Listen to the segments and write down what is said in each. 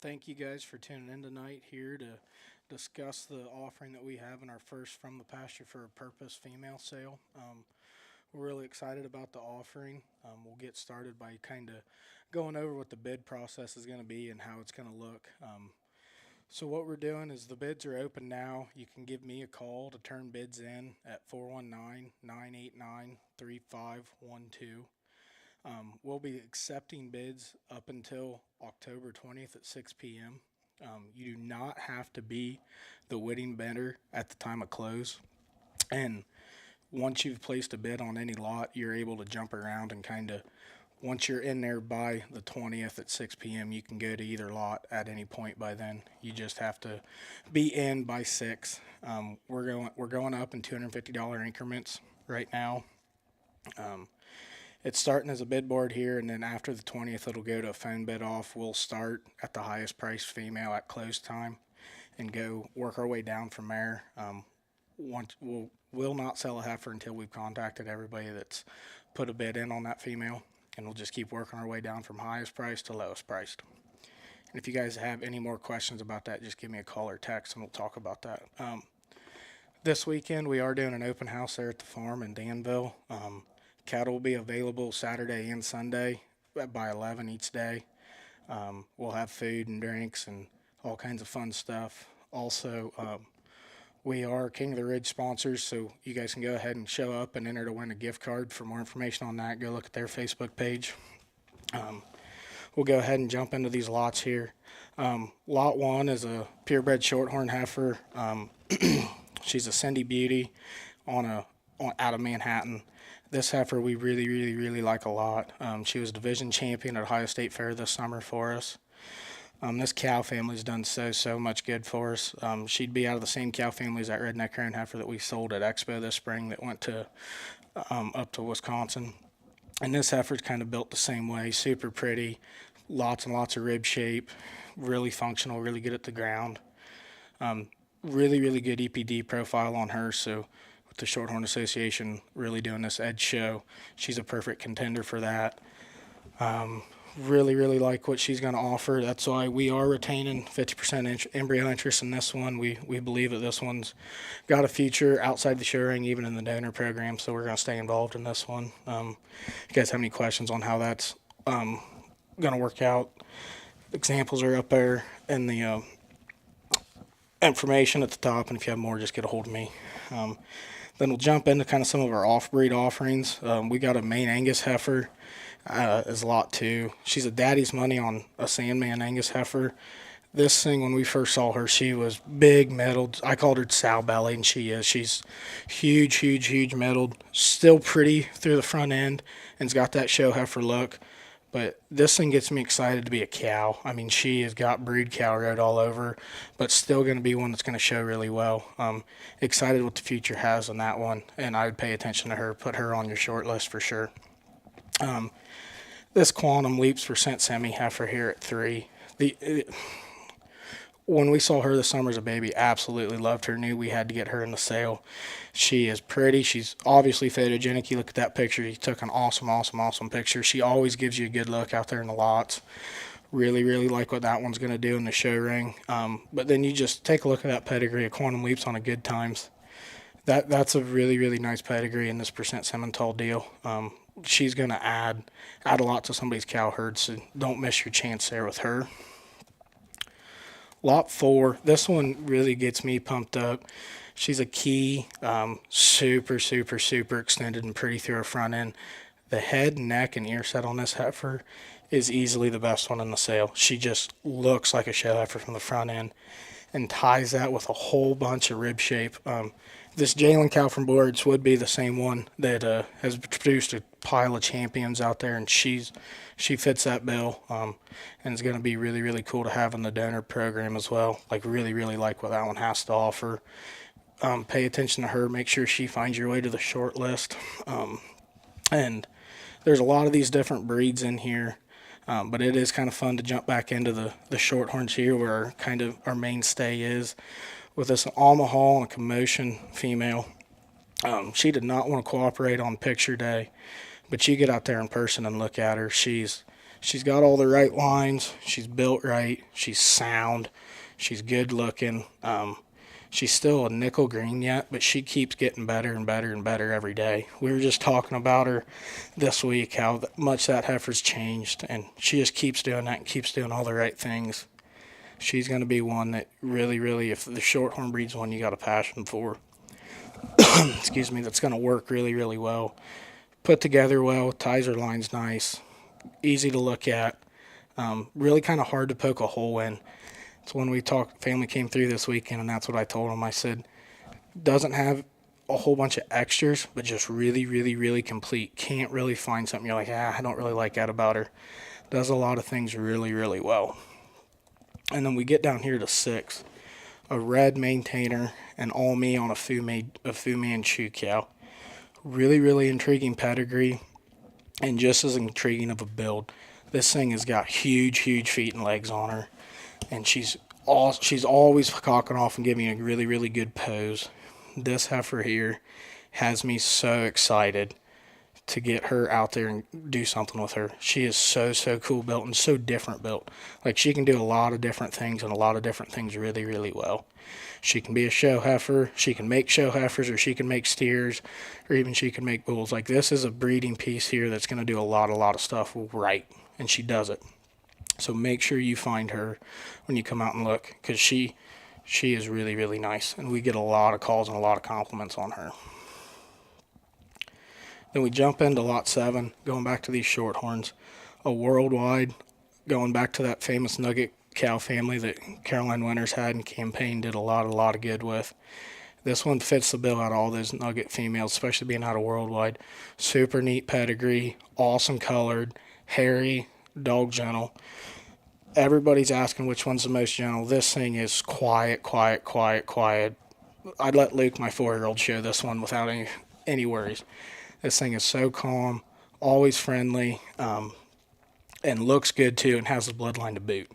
Thank you guys for tuning in tonight here to discuss the offering that we have in our first From the Pasture for a Purpose female sale. We're really excited about the offering. We'll get started by kind of going over what the bid process is going to be and how it's going to look. So, what we're doing is the bids are open now. You can give me a call to turn bids in at 419-989-3512. We'll be accepting bids up until October 20th at 6 p.m. You do not have to be the winning bidder at the time of close. And once you've placed a bid on any lot, you're able to jump around and kind of, once you're in there by the 20th at 6 p.m., you can go to either lot at any point by then. You just have to be in by 6. We're going up in $250 increments right now. Um, it's starting as a bid board here, and then after the 20th, it'll go to a phone bid off. We'll start at the highest price female at close time and go work our way down from there. Once we'll not sell a heifer until we've contacted everybody that's put a bid in on that female, and we'll just keep working our way down from highest price to lowest priced. And if you guys have any more questions about that, just give me a call or text, and we'll talk about that. This weekend, we are doing an open house there at the farm in Danville. Cattle will be available Saturday and Sunday by 11 each day. We'll have food and drinks and all kinds of fun stuff. Also, we are King of the Ridge sponsors, so you guys can go ahead and show up and enter to win a gift card. For more information on that, go look at their Facebook page. We'll go ahead and jump into these lots here. Lot 1 is a purebred shorthorn heifer. She's a Cindy Beauty out of Manhattan. This heifer we really like a lot. She was division champion at Ohio State Fair this summer for us. This cow family's done so much good for us. She'd be out of the same cow family as that redneck roan heifer that we sold at Expo this spring that went to up to Wisconsin. And this heifer's kind of built the same way, super pretty, lots and lots of rib shape, really functional, really good at the ground. Really good EPD profile on her, so with the Shorthorn Association really doing this edge show, she's a perfect contender for that. Really like what she's going to offer. That's why we are retaining 50% embryo interest in this one. We believe that this one's got a future outside the show ring, even in the donor program, so we're going to stay involved in this one. If you guys have any questions on how that's going to work out, examples are up there in the information at the top, and if you have more, just get a hold of me. Then we'll jump into kind of some of our off-breed offerings. We got a Maine Angus heifer as lot 2. She's a daddy's money on a Sandman Angus heifer. This thing, when we first saw her, she was big, mettled. I called her sow belly, and she is. She's huge mettled. Still pretty through the front end, and's got that show heifer look. But this thing gets me excited to be a cow. I mean, she has got brood cow road all over, but still going to be one that's going to show really well. Excited what the future has on that one, and I would pay attention to her, put her on your short list for sure. This Quantum Leaps % semi heifer here at 3. When we saw her this summer as a baby, absolutely loved her, knew we had to get her in the sale. She is pretty. She's obviously photogenic. You look at that picture, you took an awesome picture. She always gives you a good look out there in the lots. Really like what that one's going to do in the show ring. But then you just take a look at that pedigree of Quantum Leaps on a good times. That's a really nice pedigree in this % Simmental deal. She's going to add a lot to somebody's cow herd, so don't miss your chance there with her. Lot 4, this one really gets me pumped up. She's a key, super extended and pretty through her front end. The head, neck, and ear set on this heifer is easily the best one in the sale. She just looks like a show heifer from the front end and ties that with a whole bunch of rib shape. This Jalen cow from Boards would be the same one that has produced a pile of champions out there, and she fits that bill, and it's going to be really cool to have in the donor program as well. Like really like what that one has to offer. Pay attention to her. Make sure she finds your way to the short list. And there's a lot of these different breeds in here, but it is kind of fun to jump back into the shorthorns here, where our mainstay is. With this Omaha and a Commotion female, she did not want to cooperate on picture day, but you get out there in person and look at her. She's She's got all the right lines. She's built right. She's sound. She's good looking. She's still a nickel green yet, but she keeps getting better and better and better every day. We were just talking about her this week, how much that heifer's changed, and she just keeps doing that and keeps doing all the right things. She's going to be one that really, really, if the shorthorn breed's one you got a passion for, excuse me, that's going to work really, really well. Put together well, ties her lines nice, easy to look at, really kind of hard to poke a hole in. So when we talked, family came through this weekend, and that's what I told them. I said, doesn't have a whole bunch of extras, but just really, really, really complete. Can't really find something you're like, I don't really like that about her. Does a lot of things really, really well. And then we get down here to 6, a red maintainer, and all me on a Fu-Man shoe cow. Really, really intriguing pedigree, and just as intriguing of a build. This thing has got huge, huge feet and legs on her, and she's always cocking off and giving a really, really good pose. This heifer here has me so excited to get her out there and do something with her. She is so, so cool built and so different built. Like, she can do a lot of different things and a lot of different things really, really well. She can be a show heifer, she can make show heifers, or she can make steers, or even she can make bulls. Like, this is a breeding piece here that's going to do a lot of stuff right, and she does it. So make sure you find her when you come out and look, because she is really, really nice, and we get a lot of calls and a lot of compliments on her. Then we jump into lot 7, going back to these shorthorns, a worldwide, going back to that famous nugget cow family that Caroline Winters had and campaign did a lot of good with. This one fits the bill out of all those nugget females, especially being out of worldwide. Super neat pedigree, awesome colored, hairy, dog gentle. Everybody's asking which one's the most gentle. This thing is quiet. I'd let Luke, my 4-year-old, show this one without any worries. This thing is so calm, always friendly, and looks good too, and has the bloodline to boot.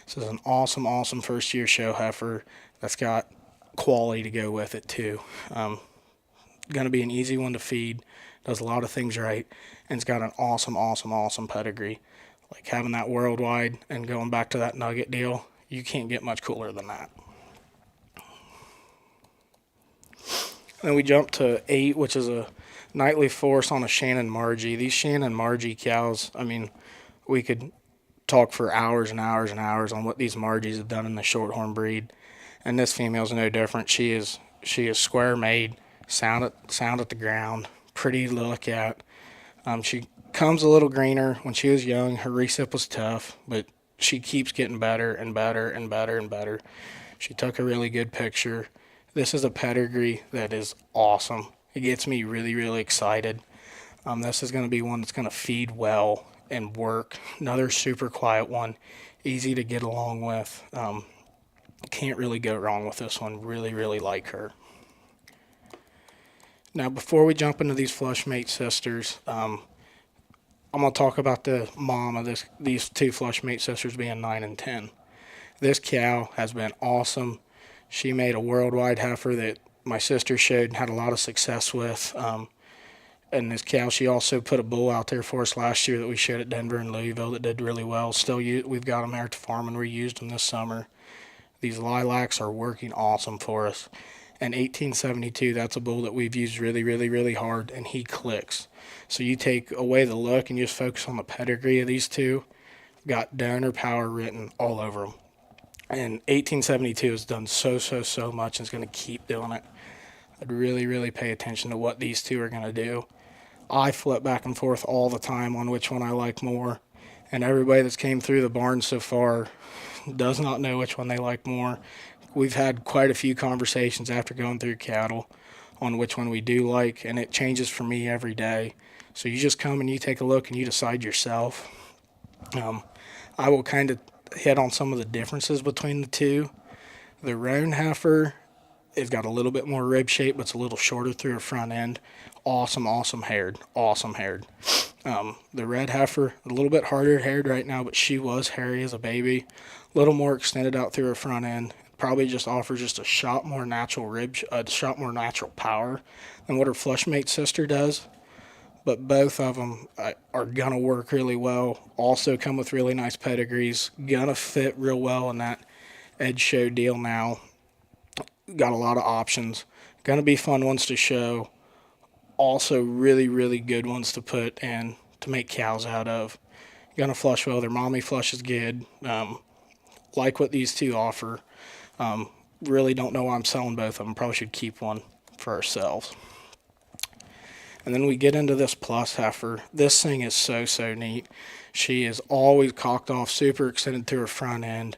This is an awesome first-year show heifer that's got quality to go with it too. Going to be an easy one to feed, does a lot of things right, and it's got an awesome pedigree. Like, having that worldwide and going back to that nugget deal, you can't get much cooler than that. Then we jump to 8, which is a nightly force on a Shannon Margie. These Shannon Margie cows, I mean, we could talk for hours and hours and hours on what these Margies have done in the shorthorn breed, and this female's no different. She is square made, sound at the ground, pretty to look at. She comes a little greener. When she was young, her recip was tough, but she keeps getting better and better and better and better. She took a really good picture. This is a pedigree that is awesome. It gets me really, really excited. This is going to be one that's going to feed well and work. Another super quiet one, easy to get along with. Can't really go wrong with this one. Really, really like her. Now, before we jump into these flushmate sisters, I'm going to talk about the mom of these 2 flushmate sisters being 9 and 10. This cow has been awesome. She made a worldwide heifer that my sister showed and had a lot of success with. And this cow, she also put a bull out there for us last year that we showed at Denver and Louisville that did really well. Still, we've got them there at the farm and reused them this summer. These lilacs are working awesome for us. And 1872, that's a bull that we've used really, really, really hard, and he clicks. So you take away the look and you just focus on the pedigree of these two. Got donor power written all over them. And 1872 has done so much and is going to keep doing it. I'd really, really pay attention to what these two are going to do. I flip back and forth all the time on which one I like more. And everybody that's came through the barn so far does not know which one they like more. We've had quite a few conversations after going through cattle on which one we do like, and it changes for me every day. So you just come and you take a look and you decide yourself. I will kind of hit on some of the differences between the two. The roan heifer has got a little bit more rib shape, but it's a little shorter through her front end. Awesome haired. The red heifer, a little bit harder haired right now, but she was hairy as a baby. A little more extended out through her front end. Probably just offers just a shot more natural power than what her flushmate sister does. but both of them are gonna work really well. Also come with really nice pedigrees. Gonna fit real well in that Edge Show deal now. Got a lot of options. Gonna be fun ones to show. Also really really good ones to put in to make cows out of. Gonna flush well. Their mommy flushes good. Like what these two offer. Um, really don't know why I'm selling both of them. Probably should keep one for ourselves. And then we get into this plus heifer. This thing is so neat. She is always cocked off, super extended to her front end.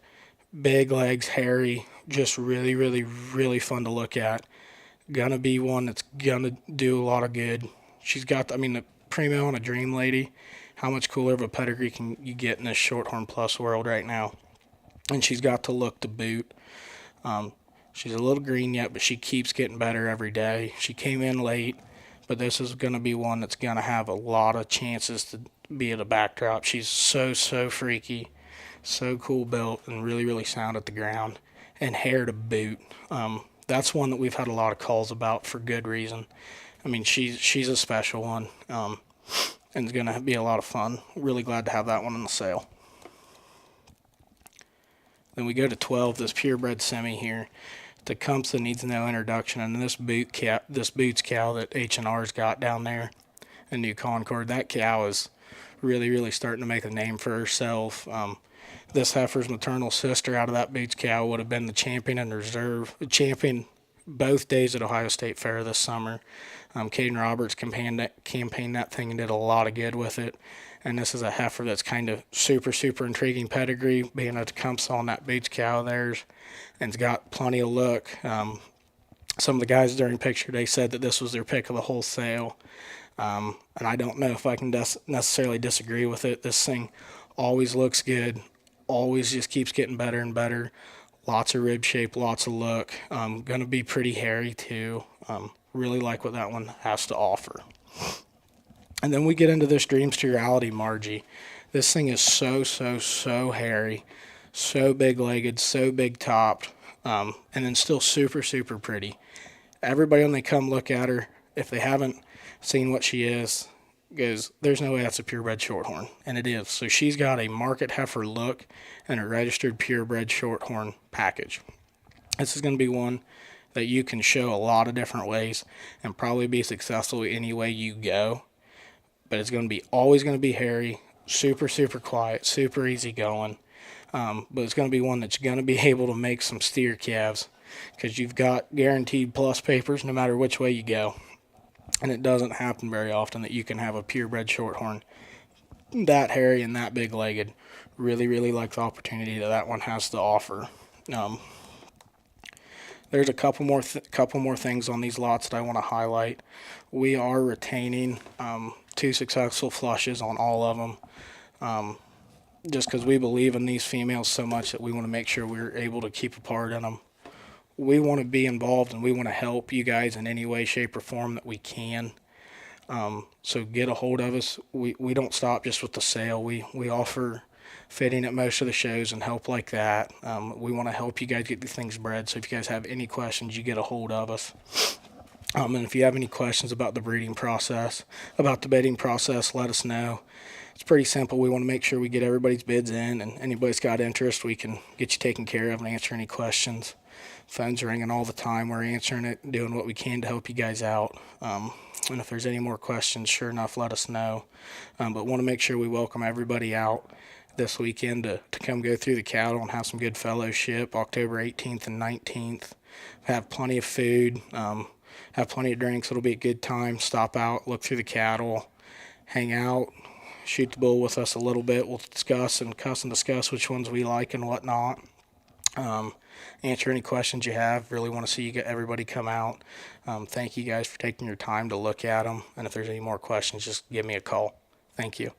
Big legs, hairy, just really fun to look at. Gonna be one that's gonna do a lot of good. She's got, I mean, the primo and a dream lady. How much cooler of a pedigree can you get in this Shorthorn Plus world right now? And she's got the look to boot. Um, she's a little green yet, but she keeps getting better every day. She came in late, but this is going to be one that's going to have a lot of chances to be at a backdrop. She's so freaky, so cool built, and really sound at the ground, and hair to boot. That's one that we've had a lot of calls about for good reason. I mean, she's a special one, and it's going to be a lot of fun. Really glad to have that one on the sale. Then we go to 12, this purebred semi here. Tecumseh needs no introduction, and this Boots cow that H&R's got down there in New Concord, that cow is really starting to make a name for herself. This heifer's maternal sister out of that Boots cow would have been the champion in reserve, champion both days at Ohio State Fair this summer. Caden Roberts campaigned that thing and did a lot of good with it. And this is a heifer that's kind of super intriguing pedigree, being a Tecumseh on that Boots cow of theirs, and it's got plenty of look. Some of the guys during picture day said that this was their pick of the whole sale, and I don't know if I can necessarily disagree with it. This thing always looks good, always just keeps getting better and better. Lots of rib shape, lots of look. Gonna be pretty hairy too. Really like what that one has to offer. And then we get into this Dreams to Reality Margie. This thing is so hairy, so big-legged, so big-topped, and then still super pretty. Everybody when they come look at her, if they haven't seen what she is, goes, there's no way that's a purebred shorthorn, and it is. So she's got a market heifer look and a registered purebred shorthorn package. This is going to be one that you can show a lot of different ways and probably be successful any way you go. But it's going to be always going to be hairy, super quiet, super easy going. But it's going to be one that's going to be able to make some steer calves because you've got guaranteed plus papers no matter which way you go. And it doesn't happen very often that you can have a purebred shorthorn that hairy and that big-legged. Really like the opportunity that one has to offer. There's a couple more things on these lots that I want to highlight. We are retaining 2 successful flushes on all of them, just because we believe in these females so much that we want to make sure we're able to keep a part in them. We want to be involved and we want to help you guys in any way, shape, or form that we can. So get a hold of us. We don't stop just with the sale. We offer fitting at most of the shows and help like that. We want to help you guys get these things bred. So if you guys have any questions, you get a hold of us. And if you have any questions about the breeding process, about the bedding process, let us know. It's pretty simple. We want to make sure we get everybody's bids in, and anybody's got interest, we can get you taken care of and answer any questions. Phone's ringing all the time. We're answering it, doing what we can to help you guys out. And if there's any more questions, sure enough, let us know. But want to make sure we welcome everybody out this weekend to come go through the cattle and have some good fellowship, October 18th and 19th. Have plenty of food. Have plenty of drinks. It'll be a good time. Stop out, look through the cattle, hang out, shoot the bull with us a little bit. We'll discuss which ones we like and whatnot. Answer any questions you have. Really want to see everybody come out. Thank you guys for taking your time to look at them. And if there's any more questions, just give me a call. Thank you.